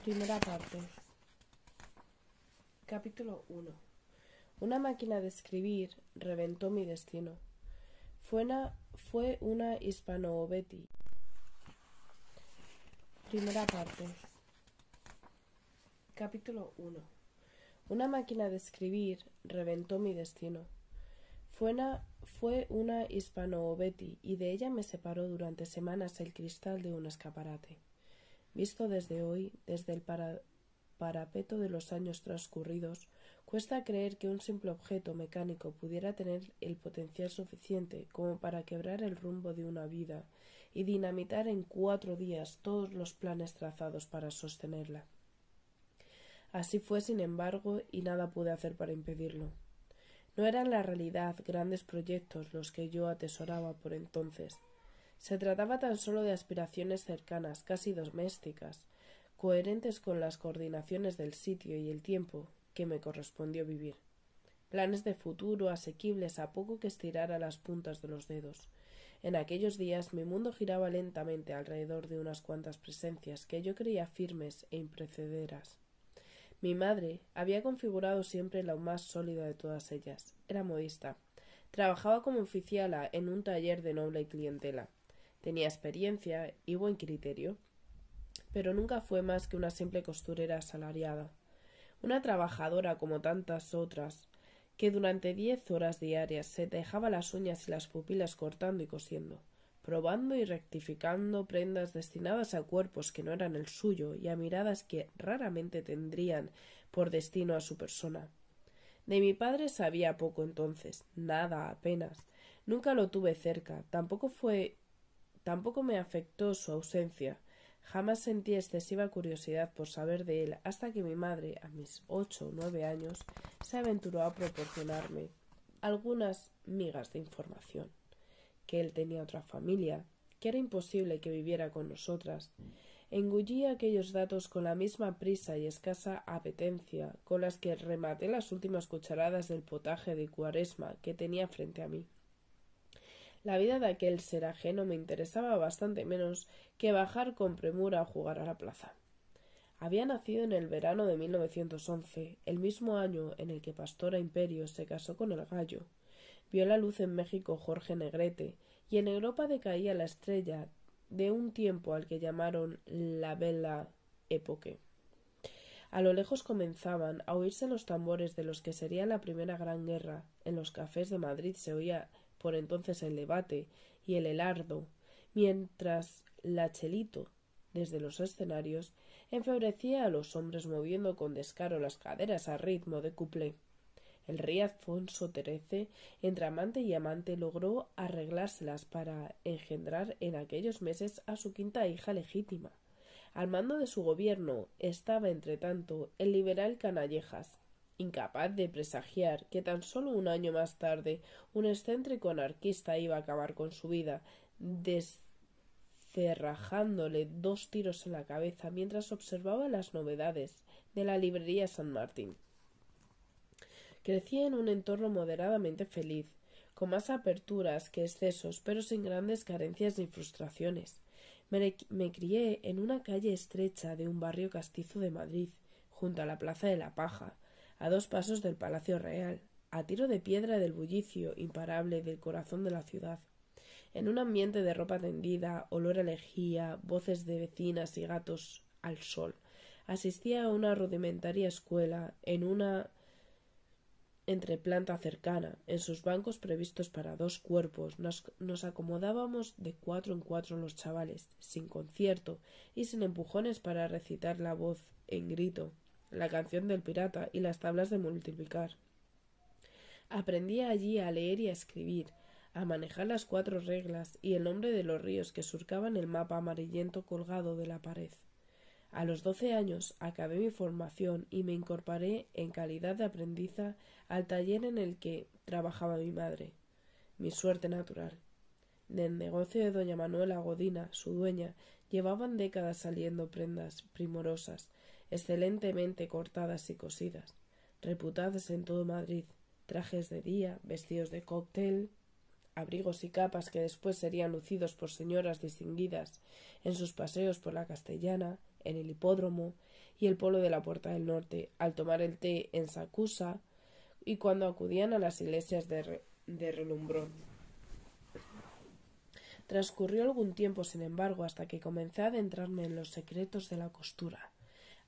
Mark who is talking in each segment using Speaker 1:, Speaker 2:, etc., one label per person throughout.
Speaker 1: Primera parte. Capítulo 1. Una máquina de escribir reventó mi destino. Fue una hispano-betty. Primera parte. Capítulo 1. Una máquina de escribir reventó mi destino. Fue una hispano-betty y de ella me separó durante semanas el cristal de un escaparate. Visto desde hoy, desde el parapeto de los años transcurridos, cuesta creer que un simple objeto mecánico pudiera tener el potencial suficiente como para quebrar el rumbo de una vida y dinamitar en 4 días todos los planes trazados para sostenerla. Así fue, sin embargo, y nada pude hacer para impedirlo. No eran la realidad grandes proyectos los que yo atesoraba por entonces. Se trataba tan solo de aspiraciones cercanas, casi domésticas, coherentes con las coordinaciones del sitio y el tiempo que me correspondió vivir. Planes de futuro asequibles a poco que estirara las puntas de los dedos. En aquellos días mi mundo giraba lentamente alrededor de unas cuantas presencias que yo creía firmes e imprecederas. Mi madre había configurado siempre la más sólida de todas ellas. Era modista. Trabajaba como oficiala en un taller de noble clientela. Tenía experiencia y buen criterio, pero nunca fue más que una simple costurera asalariada. Una trabajadora como tantas otras, que durante 10 horas diarias se dejaba las uñas y las pupilas cortando y cosiendo, probando y rectificando prendas destinadas a cuerpos que no eran el suyo y a miradas que raramente tendrían por destino a su persona. De mi padre sabía poco entonces, nada apenas. Nunca lo tuve cerca, Tampoco me afectó su ausencia. Jamás sentí excesiva curiosidad por saber de él hasta que mi madre, a mis 8 o 9 años, se aventuró a proporcionarme algunas migas de información. Que él tenía otra familia, que era imposible que viviera con nosotras. Engullí aquellos datos con la misma prisa y escasa apetencia con las que rematé las últimas cucharadas del potaje de Cuaresma que tenía frente a mí. La vida de aquel ser ajeno me interesaba bastante menos que bajar con premura a jugar a la plaza. Había nacido en el verano de 1911, el mismo año en el que Pastora Imperio se casó con el Gallo. Vio la luz en México Jorge Negrete, y en Europa decaía la estrella de un tiempo al que llamaron la Belle Époque. A lo lejos comenzaban a oírse los tambores de los que sería la primera gran guerra. En los cafés de Madrid se oía por entonces el debate y el helardo, mientras la Chelito, desde los escenarios, enfebrecía a los hombres moviendo con descaro las caderas a ritmo de cuplé. El rey Alfonso XIII, entre amante y amante, logró arreglárselas para engendrar en aquellos meses a su quinta hija legítima. Al mando de su gobierno estaba, entretanto, el liberal Canallejas, incapaz de presagiar que tan solo un año más tarde un excéntrico anarquista iba a acabar con su vida, descerrajándole 2 tiros en la cabeza mientras observaba las novedades de la librería San Martín. Crecí en un entorno moderadamente feliz, con más aperturas que excesos, pero sin grandes carencias ni frustraciones. Me crié en una calle estrecha de un barrio castizo de Madrid, junto a la Plaza de la Paja, a 2 pasos del Palacio Real, a tiro de piedra del bullicio imparable del corazón de la ciudad. En un ambiente de ropa tendida, olor a lejía, voces de vecinas y gatos al sol, asistía a una rudimentaria escuela en una entreplanta cercana. En sus bancos previstos para 2 cuerpos nos acomodábamos de 4 en 4 los chavales, sin concierto y sin empujones para recitar la voz en grito, la canción del pirata y las tablas de multiplicar. Aprendí allí a leer y a escribir, a manejar las 4 reglas y el nombre de los ríos que surcaban el mapa amarillento colgado de la pared. A los 12 años acabé mi formación y me incorporé en calidad de aprendiza al taller en el que trabajaba mi madre. Mi suerte natural. Del negocio de doña Manuela Godina, su dueña, llevaban décadas saliendo prendas primorosas, excelentemente cortadas y cosidas, reputadas en todo Madrid, trajes de día, vestidos de cóctel, abrigos y capas que después serían lucidos por señoras distinguidas en sus paseos por la Castellana, en el hipódromo y el polo de la Puerta del Norte, al tomar el té en Sacusa y cuando acudían a las iglesias de relumbrón. Transcurrió algún tiempo, sin embargo, hasta que comencé a adentrarme en los secretos de la costura.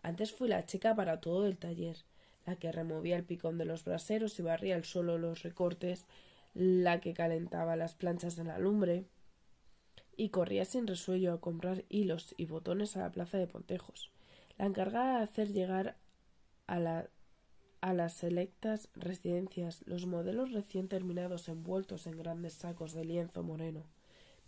Speaker 1: Antes fui la chica para todo el taller, la que removía el picón de los braseros y barría el suelo, los recortes, la que calentaba las planchas de la lumbre, y corría sin resuello a comprar hilos y botones a la plaza de Pontejos, la encargada de hacer llegar a las selectas residencias los modelos recién terminados envueltos en grandes sacos de lienzo moreno.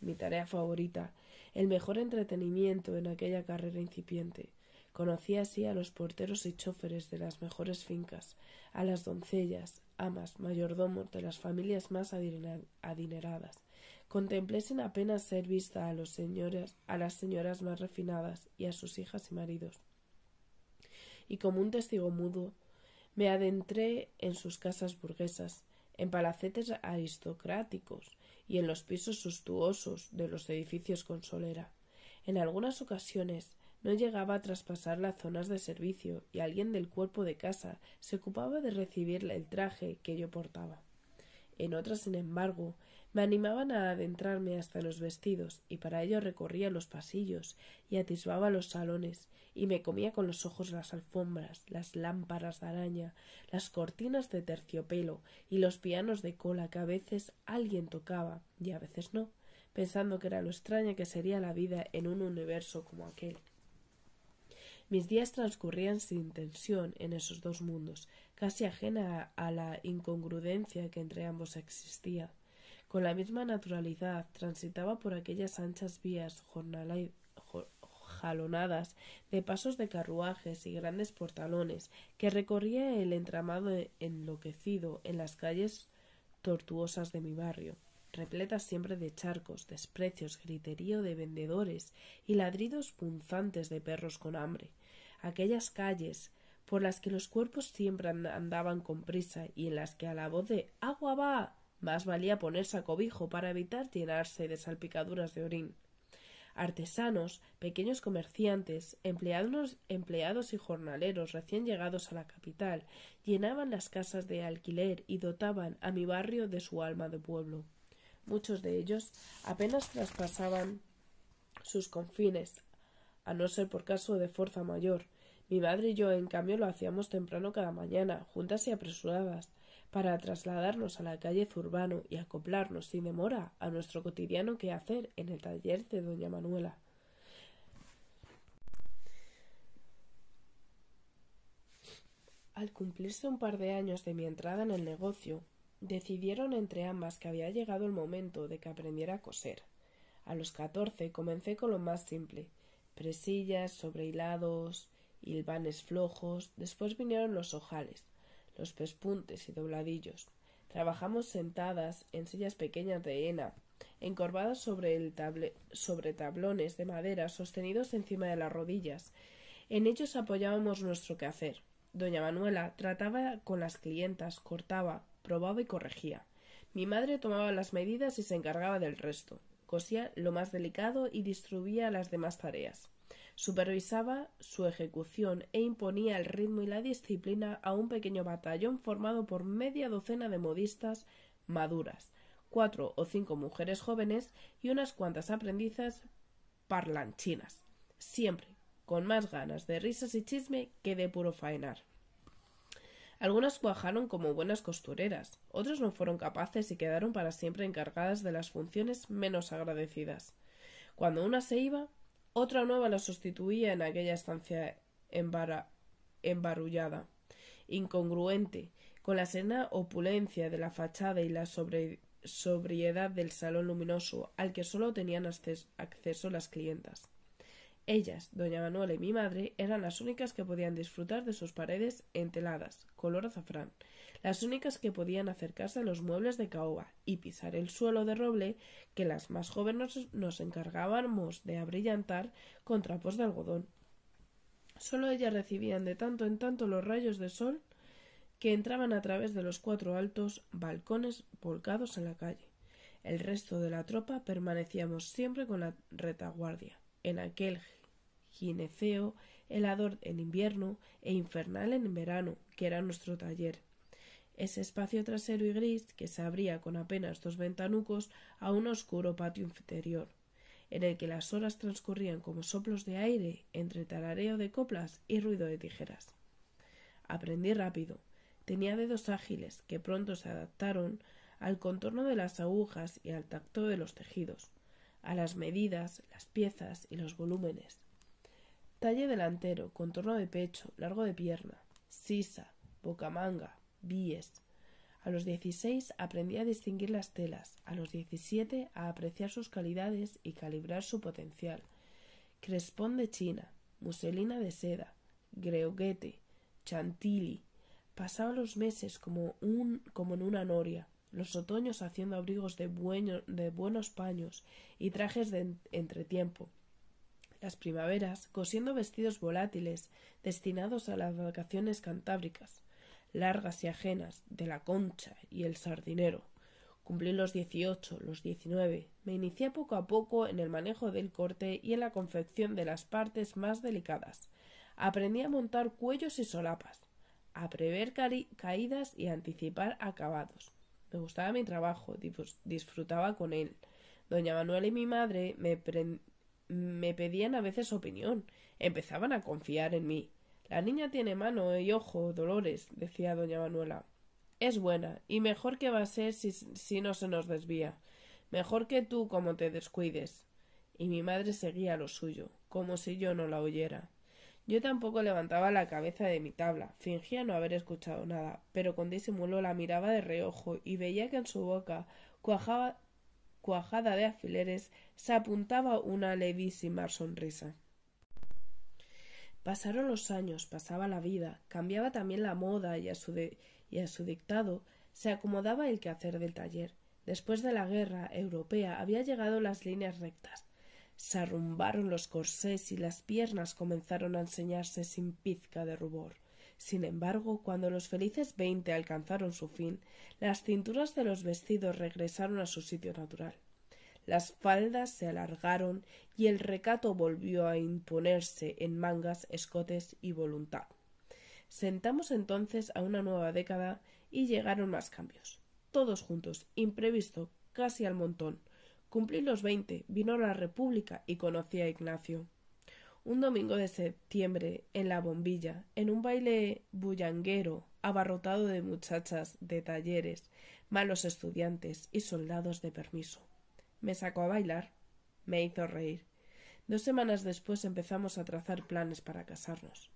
Speaker 1: Mi tarea favorita, el mejor entretenimiento en aquella carrera incipiente. Conocí así a los porteros y choferes de las mejores fincas, a las doncellas, amas, mayordomos de las familias más adineradas. Contemplé sin apenas ser vista a las señoras más refinadas y a sus hijas y maridos. Y como un testigo mudo, me adentré en sus casas burguesas, en palacetes aristocráticos y en los pisos suntuosos de los edificios con solera. En algunas ocasiones no llegaba a traspasar las zonas de servicio y alguien del cuerpo de casa se ocupaba de recibir el traje que yo portaba. En otras, sin embargo, me animaban a adentrarme hasta los vestidos y para ello recorría los pasillos y atisbaba los salones y me comía con los ojos las alfombras, las lámparas de araña, las cortinas de terciopelo y los pianos de cola que a veces alguien tocaba y a veces no, pensando que era lo extraña que sería la vida en un universo como aquel. Mis días transcurrían sin tensión en esos dos mundos, casi ajena a la incongruencia que entre ambos existía. Con la misma naturalidad transitaba por aquellas anchas vías jalonadas de pasos de carruajes y grandes portalones que recorría el entramado enloquecido en las calles tortuosas de mi barrio, repletas siempre de charcos, desprecios, griterío de vendedores y ladridos punzantes de perros con hambre. Aquellas calles por las que los cuerpos siempre andaban con prisa y en las que a la voz de «¡Agua va!» más valía ponerse a cobijo para evitar llenarse de salpicaduras de orín. Artesanos, pequeños comerciantes, empleados y jornaleros recién llegados a la capital llenaban las casas de alquiler y dotaban a mi barrio de su alma de pueblo. Muchos de ellos apenas traspasaban sus confines, a no ser por caso de fuerza mayor. Mi madre y yo, en cambio, lo hacíamos temprano cada mañana, juntas y apresuradas, para trasladarnos a la calle Zurbano y acoplarnos sin demora a nuestro cotidiano quehacer en el taller de doña Manuela. Al cumplirse un par de años de mi entrada en el negocio, decidieron entre ambas que había llegado el momento de que aprendiera a coser. A los 14 comencé con lo más simple, presillas, sobrehilados, hilvanes flojos, después vinieron los ojales, los pespuntes y dobladillos. Trabajamos sentadas en sillas pequeñas de hena, encorvadas sobre tablones de madera sostenidos encima de las rodillas. En ellos apoyábamos nuestro quehacer. Doña Manuela trataba con las clientas, cortaba, probaba y corregía. Mi madre tomaba las medidas y se encargaba del resto. Cosía lo más delicado y distribuía las demás tareas. Supervisaba su ejecución e imponía el ritmo y la disciplina a un pequeño batallón formado por media docena de modistas maduras, 4 o 5 mujeres jóvenes y unas cuantas aprendizas parlanchinas, siempre con más ganas de risas y chisme que de puro faenar. Algunas cuajaron como buenas costureras, otras no fueron capaces y quedaron para siempre encargadas de las funciones menos agradecidas. Cuando una se iba, otra nueva la sustituía en aquella estancia embarullada, incongruente, con la serena opulencia de la fachada y la sobriedad del salón luminoso al que sólo tenían acceso las clientas. Ellas, doña Manuela y mi madre, eran las únicas que podían disfrutar de sus paredes enteladas, color azafrán, las únicas que podían acercarse a los muebles de caoba y pisar el suelo de roble que las más jóvenes nos encargábamos de abrillantar con trapos de algodón. Solo ellas recibían de tanto en tanto los rayos de sol que entraban a través de los 4 altos balcones volcados en la calle. El resto de la tropa permanecíamos siempre con la retaguardia, en aquel gineceo helador en invierno e infernal en verano, que era nuestro taller. Ese espacio trasero y gris que se abría con apenas 2 ventanucos a un oscuro patio interior, en el que las horas transcurrían como soplos de aire entre tarareo de coplas y ruido de tijeras. Aprendí rápido. Tenía dedos ágiles que pronto se adaptaron al contorno de las agujas y al tacto de los tejidos, a las medidas, las piezas y los volúmenes. Talle delantero, contorno de pecho, largo de pierna, sisa, bocamanga, bies. A los 16 aprendí a distinguir las telas, a los 17 a apreciar sus calidades y calibrar su potencial. Crespón de China, muselina de seda, greoguete, chantilly. Pasaba los meses como en una noria, los otoños haciendo abrigos de buenos paños y trajes de entretiempo, las primaveras cosiendo vestidos volátiles destinados a las vacaciones cantábricas, largas y ajenas, de la Concha y el Sardinero. Cumplí los 18, los 19. Me inicié poco a poco en el manejo del corte y en la confección de las partes más delicadas. Aprendí a montar cuellos y solapas, a prever caídas y a anticipar acabados. Me gustaba mi trabajo, disfrutaba con él. Doña Manuela y mi madre me pedían a veces opinión. Empezaban a confiar en mí. La niña tiene mano y ojo, Dolores, decía doña Manuela. Es buena, y mejor que va a ser si no se nos desvía. Mejor que tú como te descuides. Y mi madre seguía lo suyo, como si yo no la oyera. Yo tampoco levantaba la cabeza de mi tabla, fingía no haber escuchado nada, pero con disimulo la miraba de reojo y veía que en su boca, cuajada de alfileres, se apuntaba una levísima sonrisa. Pasaron los años, pasaba la vida, cambiaba también la moda y a su dictado se acomodaba el quehacer del taller. Después de la guerra europea había llegado las líneas rectas. Se arrumbaron los corsés y las piernas comenzaron a enseñarse sin pizca de rubor. Sin embargo, cuando los felices 20 alcanzaron su fin, las cinturas de los vestidos regresaron a su sitio natural. Las faldas se alargaron y el recato volvió a imponerse en mangas, escotes y voluntad. Sentamos entonces a una nueva década y llegaron más cambios. Todos juntos, imprevisto, casi al montón. Cumplí los 20, vino la República y conocí a Ignacio. Un domingo de septiembre, en la Bombilla, en un baile bullanguero, abarrotado de muchachas, de talleres, malos estudiantes y soldados de permiso. Me sacó a bailar, me hizo reír. 2 semanas después empezamos a trazar planes para casarnos.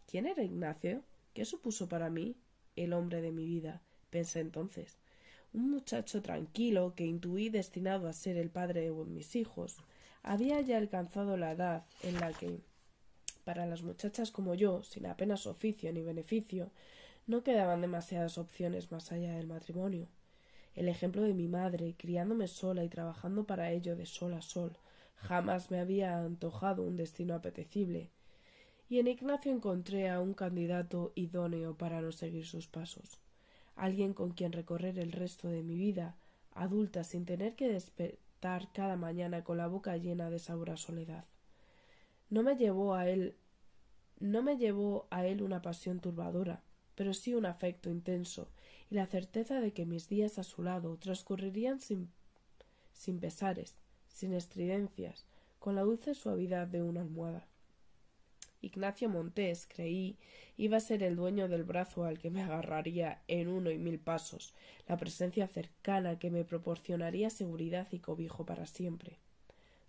Speaker 1: ¿Quién era Ignacio? ¿Qué supuso para mí? El hombre de mi vida, pensé entonces. Un muchacho tranquilo que intuí destinado a ser el padre de mis hijos. Había ya alcanzado la edad en la que, para las muchachas como yo, sin apenas oficio ni beneficio, no quedaban demasiadas opciones más allá del matrimonio. El ejemplo de mi madre, criándome sola y trabajando para ello de sol a sol, jamás me había antojado un destino apetecible, y en Ignacio encontré a un candidato idóneo para no seguir sus pasos, alguien con quien recorrer el resto de mi vida, adulta, sin tener que despertar cada mañana con la boca llena de sabor a soledad. No me llevó a él una pasión turbadora, pero sí un afecto intenso y la certeza de que mis días a su lado transcurrirían sin pesares, sin estridencias, con la dulce suavidad de una almohada. Ignacio Montés, creí, iba a ser el dueño del brazo al que me agarraría en 1 y 1000 pasos, la presencia cercana que me proporcionaría seguridad y cobijo para siempre.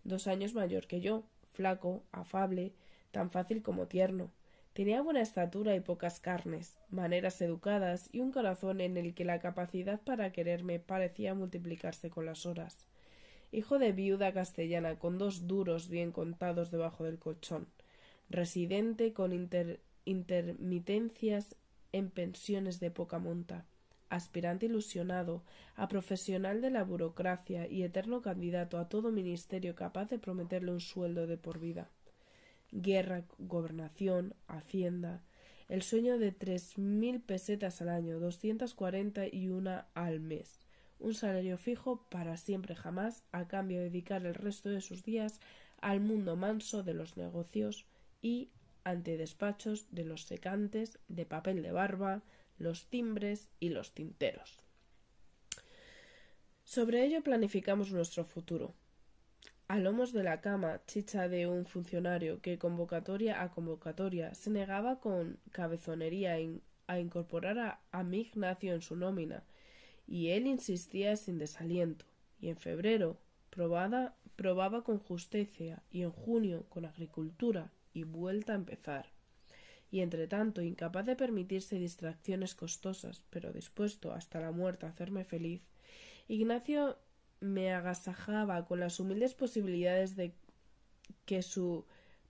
Speaker 1: 2 años mayor que yo, flaco, afable, tan fácil como tierno. Tenía buena estatura y pocas carnes, maneras educadas y un corazón en el que la capacidad para quererme parecía multiplicarse con las horas. Hijo de viuda castellana con 2 duros bien contados debajo del colchón, residente con intermitencias en pensiones de poca monta, aspirante ilusionado a profesional de la burocracia y eterno candidato a todo ministerio capaz de prometerle un sueldo de por vida. Guerra, gobernación, hacienda, el sueño de 3000 pesetas al año, 241 al mes, un salario fijo para siempre jamás, a cambio de dedicar el resto de sus días al mundo manso de los negocios y antedespachos de los secantes de papel de barba, los timbres y los tinteros. Sobre ello planificamos nuestro futuro. A lomos de la cama, chicha de un funcionario que convocatoria a convocatoria se negaba con cabezonería a incorporar a mi Ignacio en su nómina, y él insistía sin desaliento, y en febrero probaba con justicia, y en junio con agricultura, y vuelta a empezar. Y entre tanto, incapaz de permitirse distracciones costosas, pero dispuesto hasta la muerte a hacerme feliz, Ignacio me agasajaba con las humildes posibilidades de que su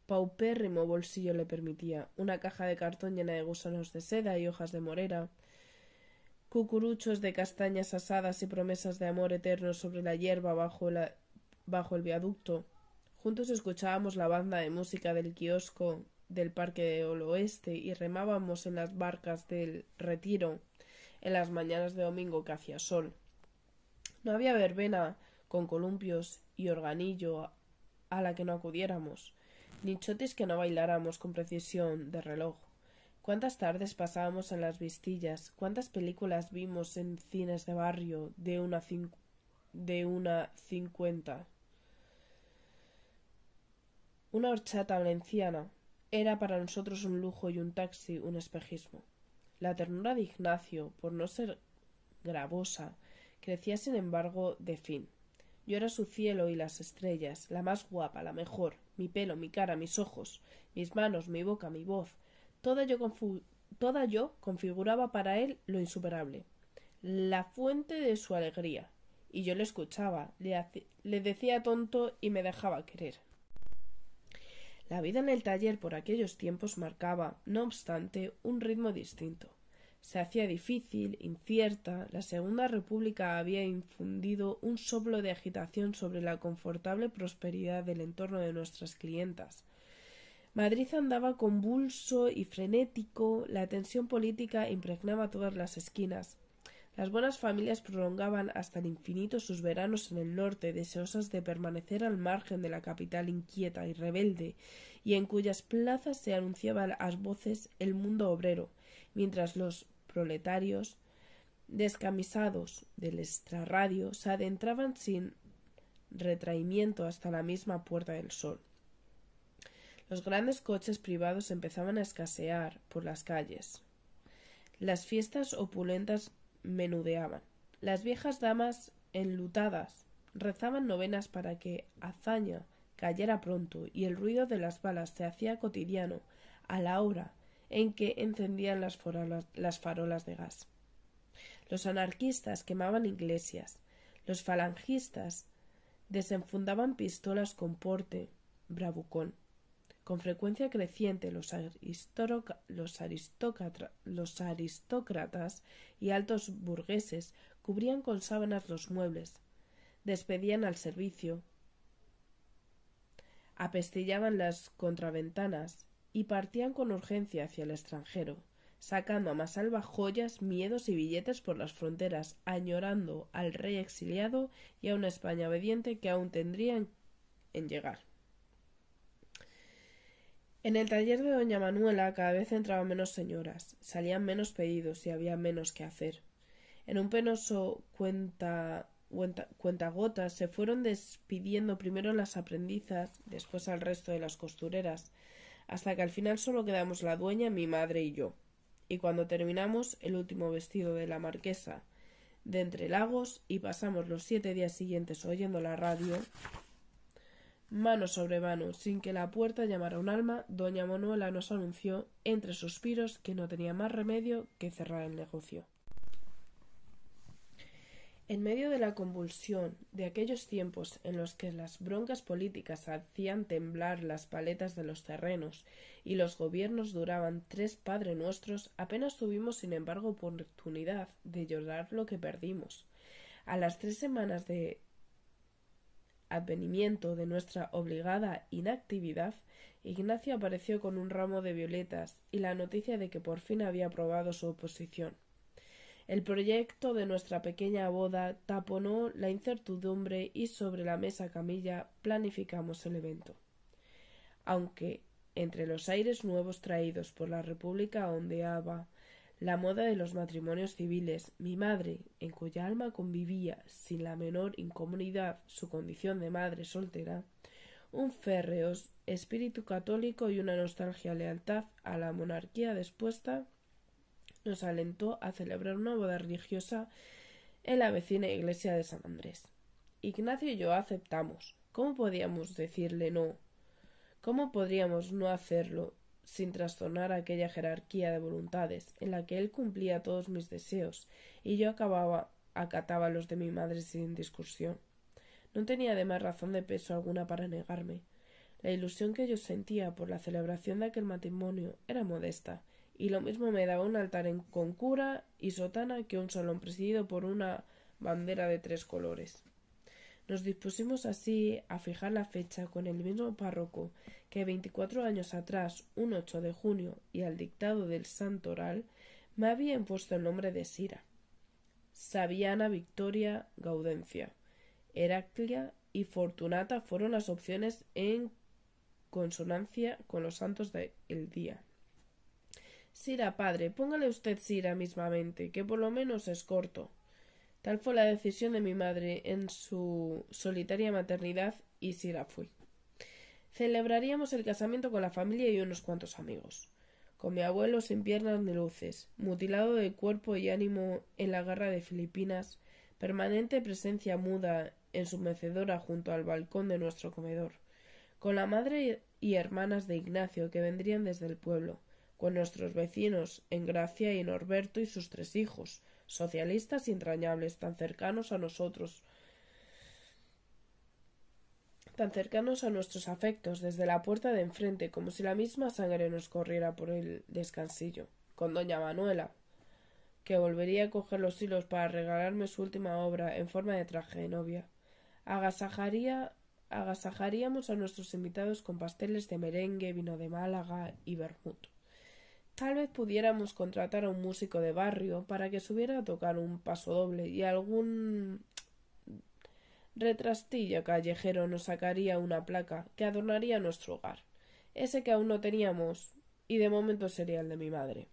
Speaker 1: paupérrimo bolsillo le permitía: una caja de cartón llena de gusanos de seda y hojas de morera, cucuruchos de castañas asadas y promesas de amor eterno sobre la hierba bajo el viaducto. Juntos escuchábamos la banda de música del kiosco del Parque del Oeste y remábamos en las barcas del Retiro en las mañanas de domingo que hacía sol. No había verbena con columpios y organillo a la que no acudiéramos, ni chotis que no bailáramos con precisión de reloj. Cuántas tardes pasábamos en las vistillas, cuántas películas vimos en cines de barrio de una 50. Una horchata valenciana era para nosotros un lujo y un taxi un espejismo. La ternura de Ignacio, por no ser gravosa, crecía sin embargo de fin. Yo era su cielo y las estrellas, la más guapa, la mejor, mi pelo, mi cara, mis ojos, mis manos, mi boca, mi voz. Toda yo configuraba para él lo insuperable, la fuente de su alegría, y yo le escuchaba, le decía tonto y me dejaba querer. La vida en el taller por aquellos tiempos marcaba, no obstante, un ritmo distinto. Se hacía difícil, incierta. La Segunda República había infundido un soplo de agitación sobre la confortable prosperidad del entorno de nuestras clientas. Madrid andaba convulso y frenético, la tensión política impregnaba todas las esquinas. Las buenas familias prolongaban hasta el infinito sus veranos en el norte, deseosas de permanecer al margen de la capital inquieta y rebelde, y en cuyas plazas se anunciaba a voces el mundo obrero, mientras los proletarios descamisados del extrarradio se adentraban sin retraimiento hasta la misma Puerta del Sol. Los grandes coches privados empezaban a escasear por las calles. Las fiestas opulentas menudeaban. Las viejas damas enlutadas rezaban novenas para que hazaña cayera pronto, y el ruido de las balas se hacía cotidiano a la hora en que encendían las farolas de gas. Los anarquistas quemaban iglesias. Los falangistas desenfundaban pistolas con porte bravucón. Con frecuencia creciente los aristócratas y altos burgueses cubrían con sábanas los muebles, despedían al servicio, apestillaban las contraventanas y partían con urgencia hacia el extranjero, sacando a mansalva joyas, miedos y billetes por las fronteras, añorando al rey exiliado y a una España obediente que aún tendría en llegar. En el taller de doña Manuela cada vez entraban menos señoras, salían menos pedidos y había menos que hacer. En un penoso cuentagotas se fueron despidiendo primero las aprendizas, después al resto de las costureras, hasta que al final solo quedamos la dueña, mi madre y yo. Y cuando terminamos el último vestido de la marquesa de Entrelagos y pasamos los 7 días siguientes oyendo la radio, mano sobre mano, sin que la puerta llamara un alma, doña Manuela nos anunció, entre suspiros, que no tenía más remedio que cerrar el negocio. En medio de la convulsión de aquellos tiempos en los que las broncas políticas hacían temblar las paletas de los terrenos y los gobiernos duraban 3 Padre Nuestros, apenas tuvimos, sin embargo, oportunidad de llorar lo que perdimos. A las 3 semanas de advenimiento de nuestra obligada inactividad, Ignacio apareció con un ramo de violetas y la noticia de que por fin había aprobado su oposición. El proyecto de nuestra pequeña boda taponó la incertidumbre y sobre la mesa camilla planificamos el evento. Aunque entre los aires nuevos traídos por la República ondeaba la moda de los matrimonios civiles, mi madre, en cuya alma convivía sin la menor incomodidad su condición de madre soltera, un férreo espíritu católico y una nostálgica lealtad a la monarquía dispuesta, nos alentó a celebrar una boda religiosa en la vecina iglesia de San Andrés. Ignacio y yo aceptamos. ¿Cómo podíamos decirle no? ¿Cómo podríamos no hacerlo sin trastornar aquella jerarquía de voluntades en la que él cumplía todos mis deseos y yo acataba los de mi madre sin discusión? No tenía además razón de peso alguna para negarme. La ilusión que yo sentía por la celebración de aquel matrimonio era modesta, y lo mismo me daba un altar con cura y sotana que un salón presidido por una bandera de 3 colores. Nos dispusimos así a fijar la fecha con el mismo párroco que 24 años atrás, un 8 de junio, y al dictado del santoral, me había impuesto el nombre de Sira. Saviana Victoria Gaudencia, Heraclia y Fortunata fueron las opciones en consonancia con los santos del día. Sira, padre, póngale usted Sira mismamente, que por lo menos es corto. Tal fue la decisión de mi madre en su solitaria maternidad, y Sira fui. Celebraríamos el casamiento con la familia y unos cuantos amigos. Con mi abuelo sin piernas ni luces, mutilado de cuerpo y ánimo en la guerra de Filipinas, permanente presencia muda en su mecedora junto al balcón de nuestro comedor, con la madre y hermanas de Ignacio que vendrían desde el pueblo, con nuestros vecinos Engracia y Norberto y sus 3 hijos, socialistas y entrañables, tan cercanos a nosotros, tan cercanos a nuestros afectos desde la puerta de enfrente, como si la misma sangre nos corriera por el descansillo, con doña Manuela, que volvería a coger los hilos para regalarme su última obra en forma de traje de novia. Agasajaríamos a nuestros invitados con pasteles de merengue, vino de Málaga y vermut. Tal vez pudiéramos contratar a un músico de barrio para que subiera a tocar un pasodoble y algún retrastillo callejero nos sacaría una placa que adornaría nuestro hogar, ese que aún no teníamos, y de momento sería el de mi madre.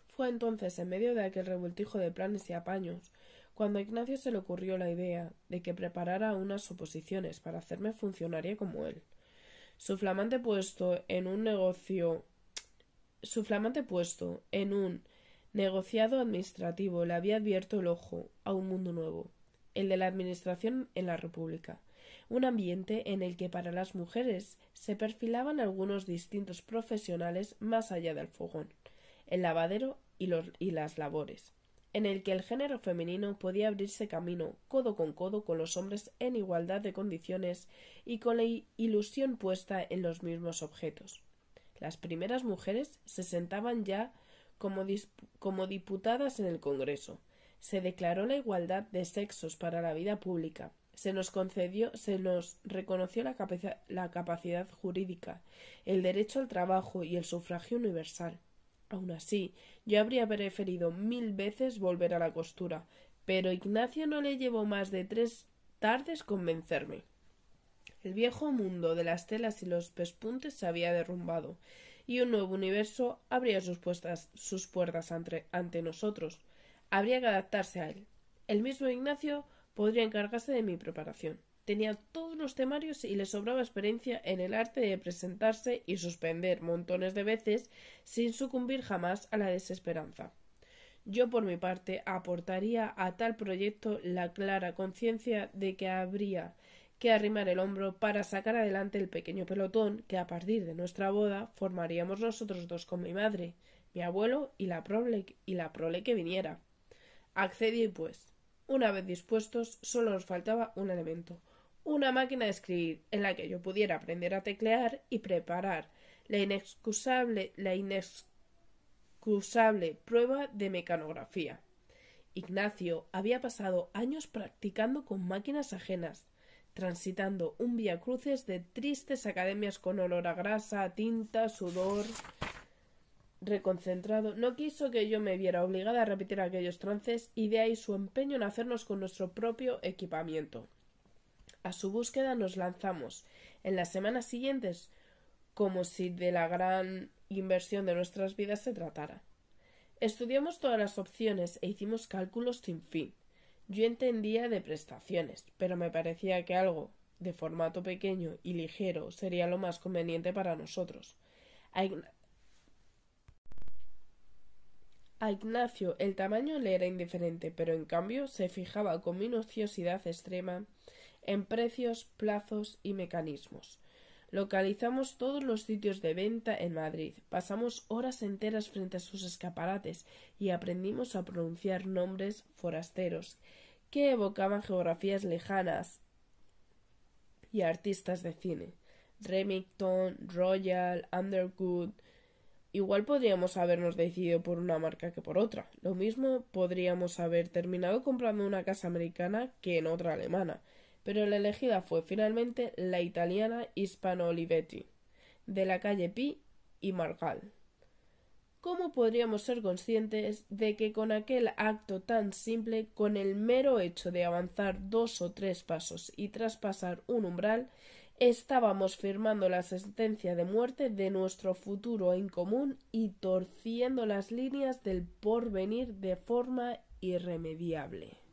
Speaker 1: Fue entonces, en medio de aquel revoltijo de planes y apaños, cuando a Ignacio se le ocurrió la idea de que preparara unas oposiciones para hacerme funcionaria como él. Su flamante puesto en un negociado administrativo le había abierto el ojo a un mundo nuevo, el de la administración en la República, un ambiente en el que para las mujeres se perfilaban algunos distintos profesionales más allá del fogón, el lavadero y las labores, en el que el género femenino podía abrirse camino codo con los hombres en igualdad de condiciones y con la ilusión puesta en los mismos objetos. Las primeras mujeres se sentaban ya como diputadas en el Congreso. Se declaró la igualdad de sexos para la vida pública. Se nos reconoció la capacidad jurídica, el derecho al trabajo y el sufragio universal. Aun así, yo habría preferido 1000 veces volver a la costura, pero Ignacio no le llevó más de 3 tardes convencerme. El viejo mundo de las telas y los pespuntes se había derrumbado, y un nuevo universo abría sus puertas ante nosotros. Habría que adaptarse a él. El mismo Ignacio podría encargarse de mi preparación. Tenía todos los temarios y le sobraba experiencia en el arte de presentarse y suspender montones de veces sin sucumbir jamás a la desesperanza. Yo, por mi parte, aportaría a tal proyecto la clara conciencia de que habría que arrimar el hombro para sacar adelante el pequeño pelotón que a partir de nuestra boda formaríamos nosotros 2 con mi madre, mi abuelo y la prole que viniera. Accedí, pues. Una vez dispuestos, solo nos faltaba un elemento, una máquina de escribir en la que yo pudiera aprender a teclear y preparar la inexcusable prueba de mecanografía. Ignacio había pasado años practicando con máquinas ajenas, transitando un viacrucis de tristes academias con olor a grasa, tinta, sudor reconcentrado, no quiso que yo me viera obligada a repetir aquellos trances y de ahí su empeño en hacernos con nuestro propio equipamiento. A su búsqueda nos lanzamos en las semanas siguientes como si de la gran inversión de nuestras vidas se tratara. Estudiamos todas las opciones e hicimos cálculos sin fin. Yo entendía de prestaciones, pero me parecía que algo de formato pequeño y ligero sería lo más conveniente para nosotros. A Ignacio el tamaño le era indiferente, pero en cambio se fijaba con minuciosidad extrema en precios, plazos y mecanismos. Localizamos todos los sitios de venta en Madrid, pasamos horas enteras frente a sus escaparates y aprendimos a pronunciar nombres forasteros que evocaban geografías lejanas y artistas de cine. Remington, Royal, Underwood. Igual podríamos habernos decidido por una marca que por otra. Lo mismo podríamos haber terminado comprando una casa americana que en otra alemana, pero la elegida fue finalmente la italiana Hispano Olivetti, de la calle Pi y Margall. ¿Cómo podríamos ser conscientes de que con aquel acto tan simple, con el mero hecho de avanzar 2 o 3 pasos y traspasar un umbral, estábamos firmando la sentencia de muerte de nuestro futuro en común y torciendo las líneas del porvenir de forma irremediable?